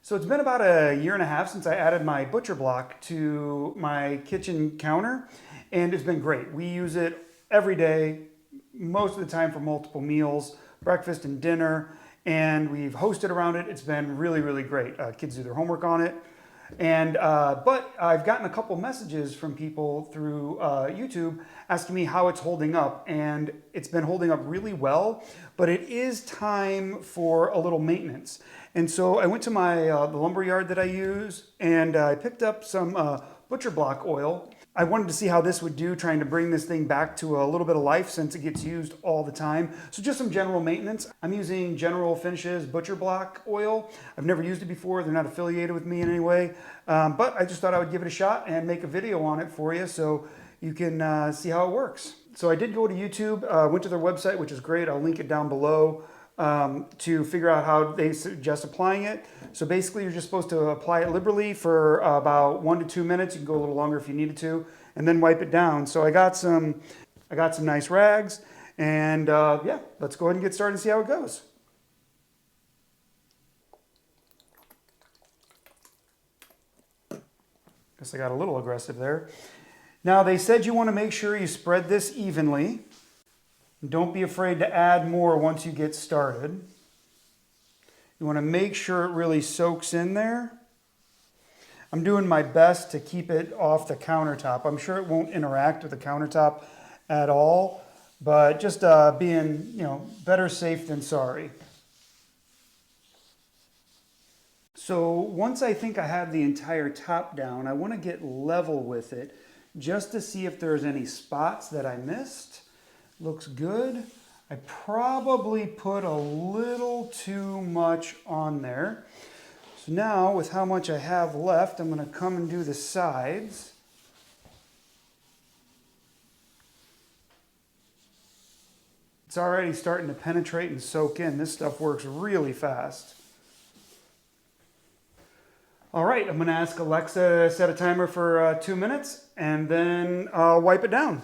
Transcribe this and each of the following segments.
So it's been about a year and a half since I added my butcher block to my kitchen counter, and it's been great. We use it every day, most of the time for multiple meals, breakfast and dinner, and we've hosted around it. It's been really, really great. Kids do their homework on it. But I've gotten a couple messages from people through YouTube asking me how it's holding up, and it's been holding up really well, but it is time for a little maintenance. And so I went to my the lumber yard that I use, and I picked up some butcher block oil. I wanted to see how this would do, trying to bring this thing back to a little bit of life since it gets used all the time. So just some general maintenance. I'm using General Finishes Butcher Block oil. I've never used it before. They're not affiliated with me in any way. But I just thought I would give it a shot and make a video on it for you so you can see how it works. So I did go to YouTube, went to their website, which is great. I'll link it down below. To figure out how they suggest applying it. So basically you're just supposed to apply it liberally for about 1 to 2 minutes. You can go a little longer if you needed to, and then wipe it down. So I got some nice rags, and yeah, let's go ahead and get started and see how it goes. Guess I got a little aggressive there. Now they said you want to make sure you spread this evenly. Don't be afraid to add more once you get started. You want to make sure it really soaks in there. I'm doing my best to keep it off the countertop. I'm sure it won't interact with the countertop at all, but just being, better safe than sorry. So once I think I have the entire top down, I want to get level with it just to see if there's any spots that I missed. Looks good. I probably put a little too much on there. So now with how much I have left, I'm going to come and do the sides. It's already starting to penetrate and soak in. This stuff works really fast. All right, I'm going to ask Alexa to set a timer for 2 minutes, and then I'll wipe it down.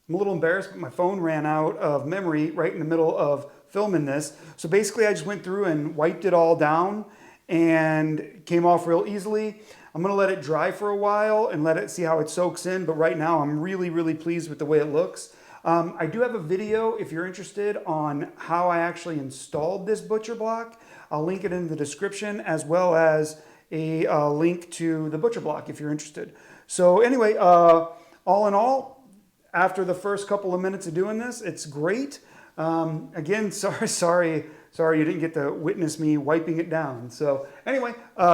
I'm a little embarrassed, but my phone ran out of memory right in the middle of filming this. So basically I just went through and wiped it all down and came off real easily. I'm gonna let it dry for a while and let it see how it soaks in. But right now I'm really, really pleased with the way it looks. I do have a video, if you're interested, on how I actually installed this butcher block. I'll link it in the description, as well as a link to the butcher block if you're interested. So anyway, all in all, after the first couple of minutes of doing this, it's great. Again, sorry you didn't get to witness me wiping it down. So anyway,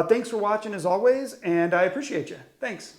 thanks for watching as always, and I appreciate you. Thanks.